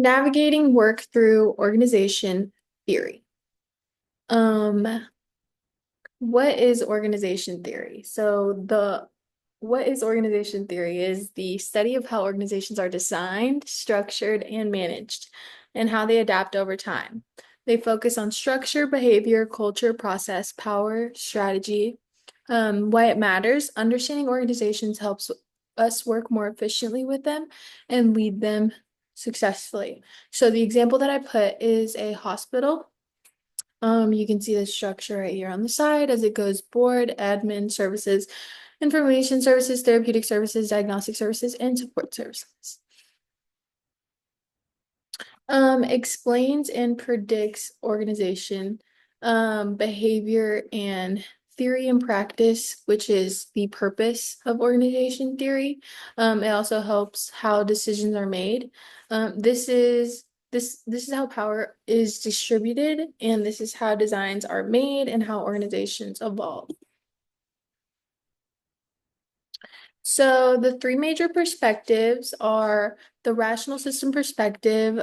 Navigating work through organization theory. Um, what is organization theory? What is organization theory is the study of how organizations are designed, structured, and managed, and how they adapt over time. They focus on structure, behavior, culture, process, power, strategy. Why it matters. Understanding organizations helps us work more efficiently with them and lead them successfully. So the example that I put is a hospital. You can see the structure right here on the side as it goes board, admin services, information services, therapeutic services, diagnostic services, and support services. Explains and predicts organization, behavior and theory and practice, which is the purpose of organization theory. It also helps how decisions are made. This is how power is distributed, and this is how designs are made and how organizations evolve. So the three major perspectives are the rational system perspective,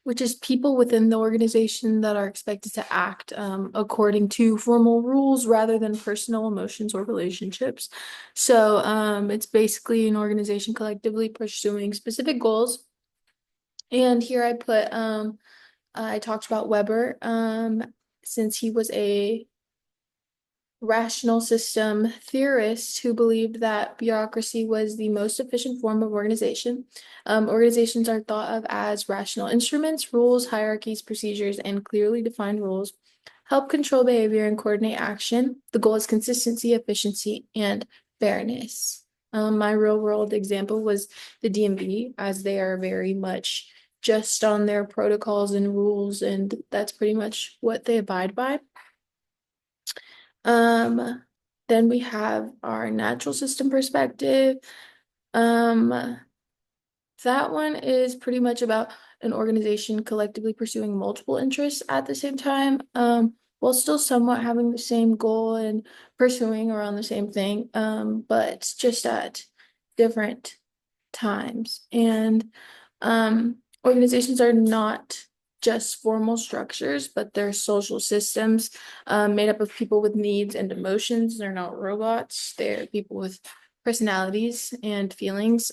which is people within the organization that are expected to act according to formal rules rather than personal emotions or relationships. So it's basically an organization collectively pursuing specific goals. And here I talked about Weber, since he was a rational system theorists who believed that bureaucracy was the most efficient form of organization. Organizations are thought of as rational instruments, rules, hierarchies, procedures, and clearly defined rules help control behavior and coordinate action. The goal is consistency, efficiency, and fairness. My real world example was the DMV, as they are very much just on their protocols and rules, and that's pretty much what they abide by. Um, then we have our natural system perspective. Um, that one is pretty much about an organization collectively pursuing multiple interests at the same time, while still somewhat having the same goal and pursuing around the same thing, but just at different times. And organizations are not just formal structures, but they're social systems made up of people with needs and emotions. They're not robots, they're people with personalities and feelings.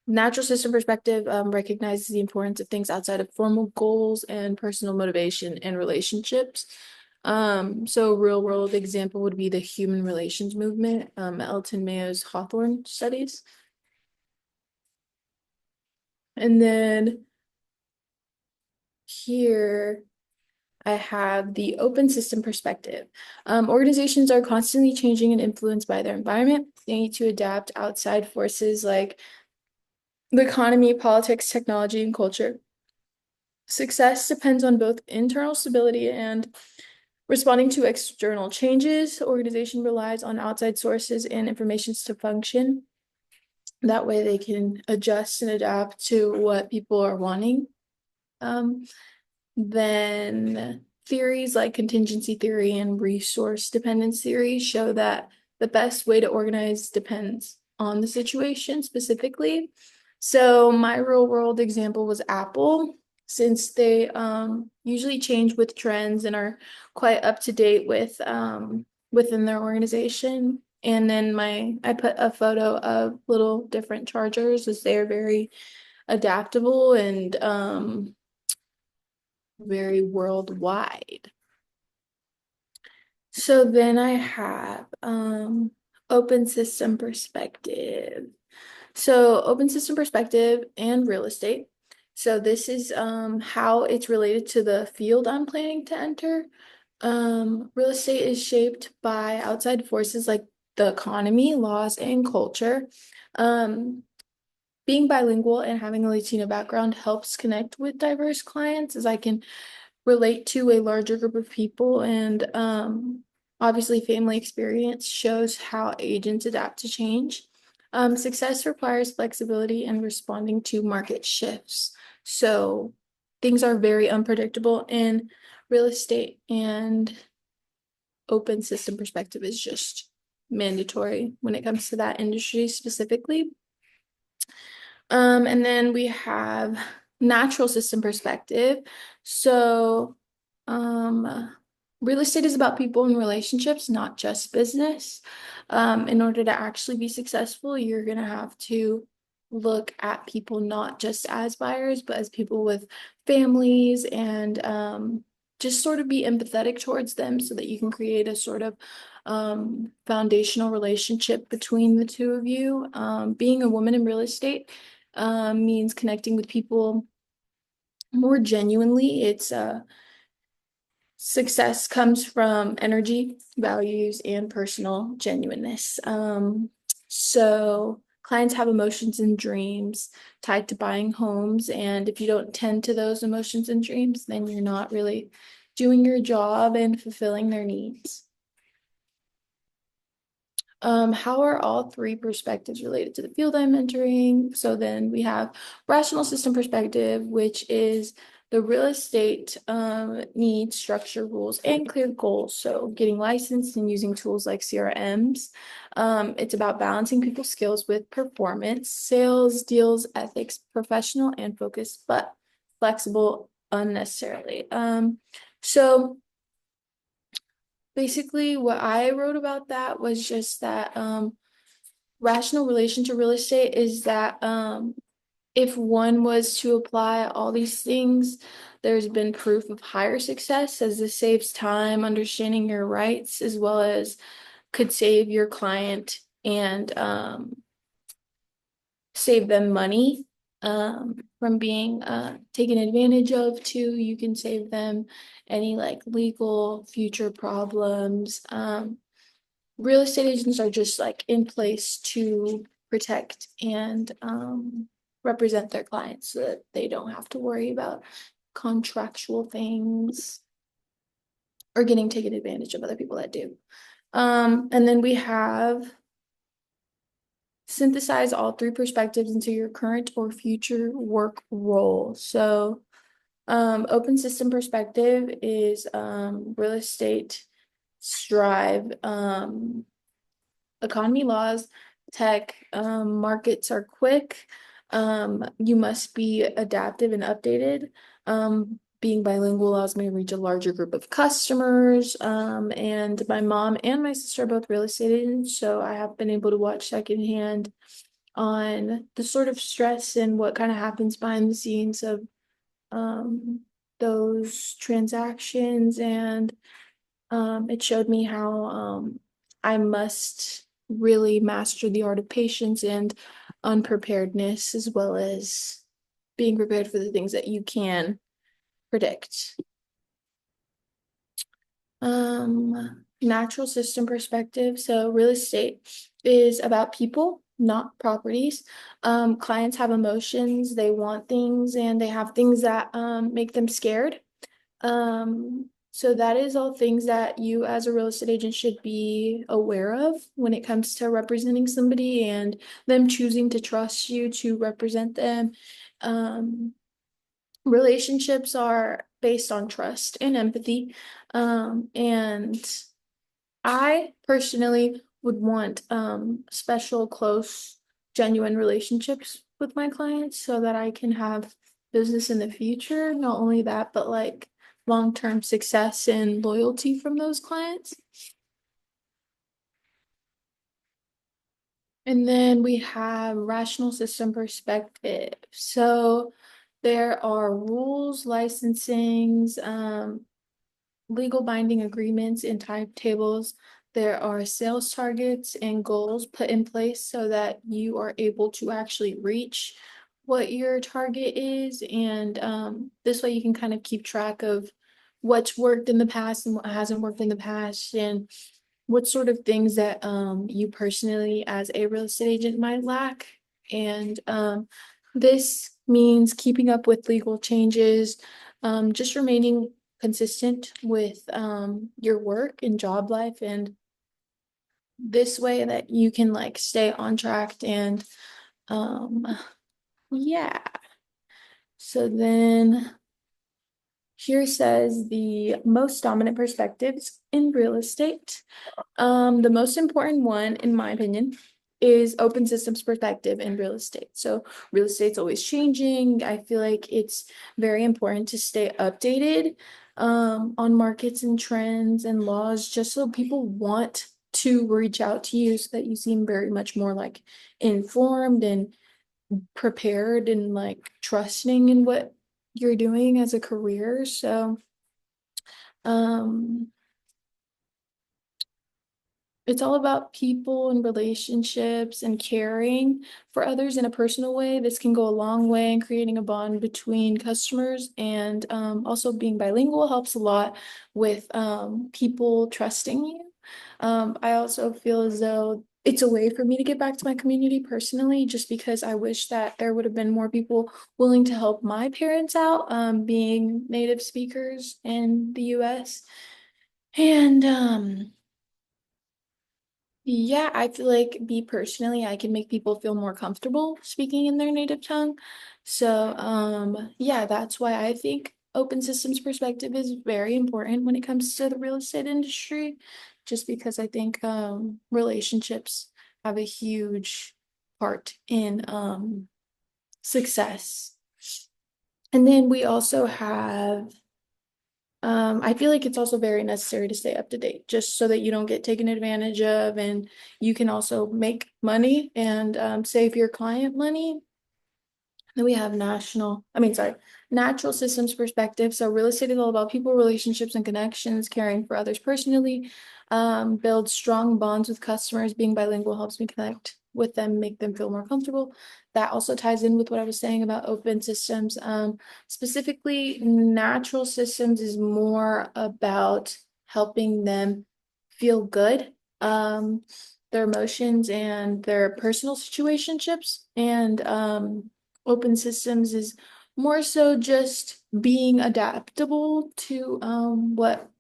Natural system perspective recognizes the importance of things outside of formal goals and personal motivation and relationships. So real world example would be the human relations movement, Elton Mayo's Hawthorne studies. And then here I have the open system perspective. Organizations are constantly changing and influenced by their environment. They need to adapt outside forces like the economy, politics, technology, and culture. Success depends on both internal stability and responding to external changes. Organization relies on outside sources and informations to function. That way they can adjust and adapt to what people are wanting. Um, Then theories like contingency theory and resource dependence theory show that the best way to organize depends on the situation specifically. So my real world example was Apple, since they usually change with trends and are quite up to date with within their organization. And then I put a photo of little different chargers as they're very adaptable and very worldwide. So then I have open system perspective. So open system perspective and real estate. So this is how it's related to the field I'm planning to enter. Real estate is shaped by outside forces like the economy, laws, and culture. Um, Being bilingual and having a Latino background helps connect with diverse clients, as I can relate to a larger group of people, and obviously family experience shows how agents adapt to change. Success requires flexibility and responding to market shifts. So things are very unpredictable in real estate, and open system perspective is just mandatory when it comes to that industry specifically. And then we have natural system perspective. So, real estate is about people and relationships, not just business. In order to actually be successful, you're gonna have to look at people not just as buyers, but as people with families and just sort of be empathetic towards them so that you can create a sort of foundational relationship between the two of you. Being a woman in real estate means connecting with people more genuinely. It's success comes from energy, values, and personal genuineness. So clients have emotions and dreams tied to buying homes, and if you don't tend to those emotions and dreams, then you're not really doing your job and fulfilling their needs. How are all three perspectives related to the field I'm entering? So then we have rational system perspective, which is the real estate needs structure, rules, and clear goals. So getting licensed and using tools like CRMs. It's about balancing people's skills with performance, sales, deals, ethics, professional and focused, but flexible unnecessarily. So basically what I wrote about that was just that rational relation to real estate is that if one was to apply all these things, there's been proof of higher success as this saves time, understanding your rights, as well as could save your client and save them money from being taken advantage of too. You can save them any like legal future problems. Real estate agents are just like in place to protect and represent their clients so that they don't have to worry about contractual things or getting taken advantage of other people that do. And then we have synthesize all three perspectives into your current or future work role. So, open system perspective is real estate strive. Economy laws, tech, markets are quick. You must be adaptive and updated. Being bilingual allows me to reach a larger group of customers. And my mom and my sister are both real estate agents, so I have been able to watch secondhand on the sort of stress and what kind of happens behind the scenes of um, those transactions. And it showed me how I must really master the art of patience and unpreparedness, as well as being prepared for the things that you can predict. Natural system perspective. So real estate is about people, not properties. Clients have emotions, they want things, and they have things that make them scared. So that is all things that you as a real estate agent should be aware of when it comes to representing somebody and them choosing to trust you to represent them. Um, Relationships are based on trust and empathy. And I personally would want special, close, genuine relationships with my clients so that I can have business in the future. Not only that, but like long-term success and loyalty from those clients. And then we have rational system perspective. So there are rules, licensings, legal binding agreements and timetables. There are sales targets and goals put in place so that you are able to actually reach what your target is. And this way you can kind of keep track of what's worked in the past and what hasn't worked in the past and what sort of things that you personally as a real estate agent might lack. And this means keeping up with legal changes, just remaining consistent with your work and job life, and this way that you can like stay on track and um yeah. So then here says the most dominant perspectives in real estate. The most important one, in my opinion, is open systems perspective in real estate. So real estate's always changing. I feel like it's very important to stay updated on markets and trends and laws, just so people want to reach out to you so that you seem very much more like informed and prepared and like trusting in what you're doing as a career. So um it's all about people and relationships and caring for others in a personal way. This can go a long way in creating a bond between customers, and also being bilingual helps a lot with people trusting you. I also feel as though it's a way for me to get back to my community personally, just because I wish that there would have been more people willing to help my parents out, being native speakers in the US. And yeah, I feel like me personally, I can make people feel more comfortable speaking in their native tongue. So, yeah, that's why I think open systems perspective is very important when it comes to the real estate industry, just because I think relationships have a huge part in success. And then we also have I feel like it's also very necessary to stay up to date, just so that you don't get taken advantage of, and you can also make money and save your client money. Then we have natural systems perspective. So real estate is all about people, relationships, and connections, caring for others personally, build strong bonds with customers. Being bilingual helps me connect with them, make them feel more comfortable. That also ties in with what I was saying about open systems. Specifically, natural systems is more about helping them feel good. Their emotions and their personal situationships, and open systems is more so just being adaptable to what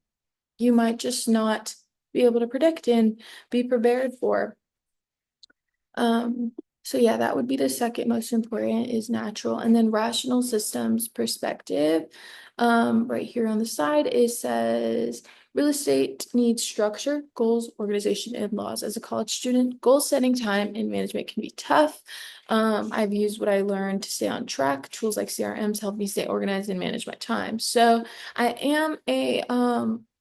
you might just not be able to predict and be prepared for. Um, so yeah, that would be the second most important is natural. And then rational systems perspective. Right here on the side, it says real estate needs structure, goals, organization, and laws. As a college student, goal setting, time, and management can be tough. I've used what I learned to stay on track. Tools like CRMs help me stay organized and manage my time. So I am a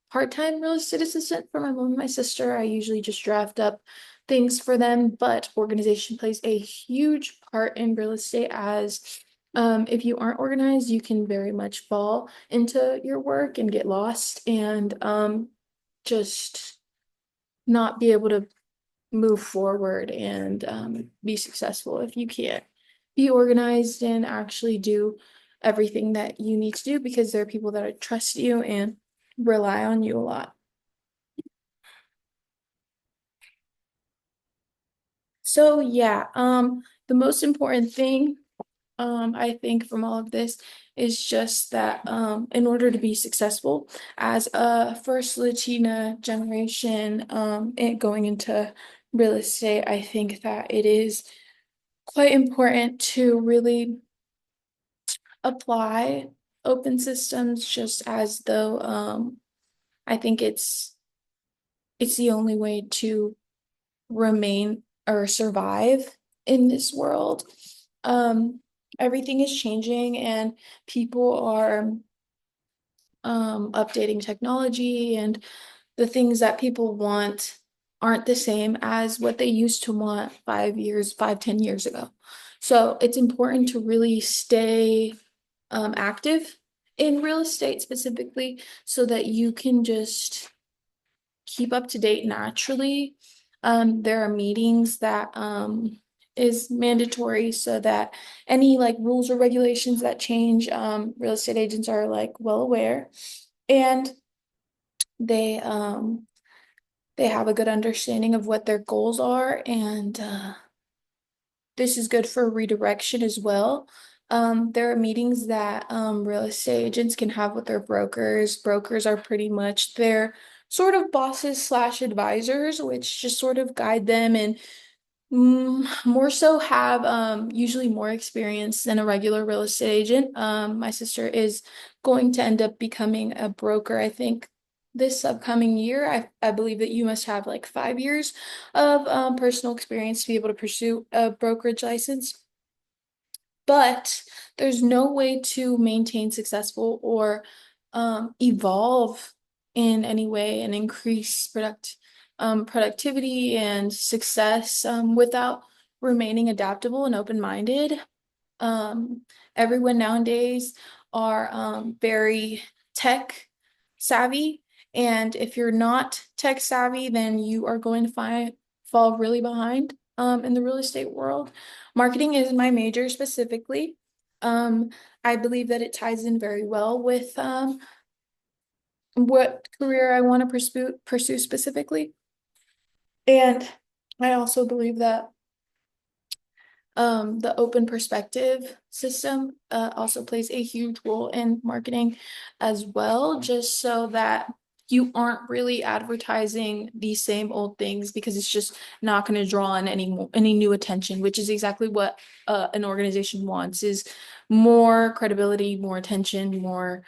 part-time real estate assistant for my mom and my sister. I usually just draft up things for them, but organization plays a huge part in real estate, as if you aren't organized, you can very much fall into your work and get lost, and just not be able to move forward and be successful if you can't be organized and actually do everything that you need to do, because there are people that trust you and rely on you a lot. So yeah, the most important thing I think from all of this is just that in order to be successful as a first Latina generation and going into real estate, I think that it is quite important to really apply open systems, just as though I think it's the only way to remain or survive in this world. Um, Everything is changing, and people are updating technology, and the things that people want aren't the same as what they used to want 10 years ago. So it's important to really stay active in real estate specifically, so that you can just keep up to date naturally. There are meetings that is mandatory, so that any like rules or regulations that change, real estate agents are like well aware, and they um they have a good understanding of what their goals are, and this is good for redirection as well. There are meetings that real estate agents can have with their brokers. Brokers are pretty much their sort of bosses slash advisors, which just sort of guide them and more so have usually more experience than a regular real estate agent. My sister is going to end up becoming a broker, I think, this upcoming year, I believe that you must have like 5 years of personal experience to be able to pursue a brokerage license. But there's no way to maintain successful or evolve in any way and increase productivity and success without remaining adaptable and open-minded. Um, Everyone nowadays are very tech savvy, and if you're not tech savvy, then you are going to fall really behind in the real estate world. Marketing is my major specifically. Um, I believe that it ties in very well with what career I want to pursue specifically. And I also believe that the open perspective system also plays a huge role in marketing as well, just so that you aren't really advertising the same old things because it's just not going to draw in any new attention, which is exactly what an organization wants is more credibility, more attention, more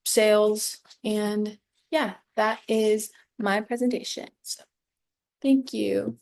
sales. And yeah, that is my presentation. So thank you.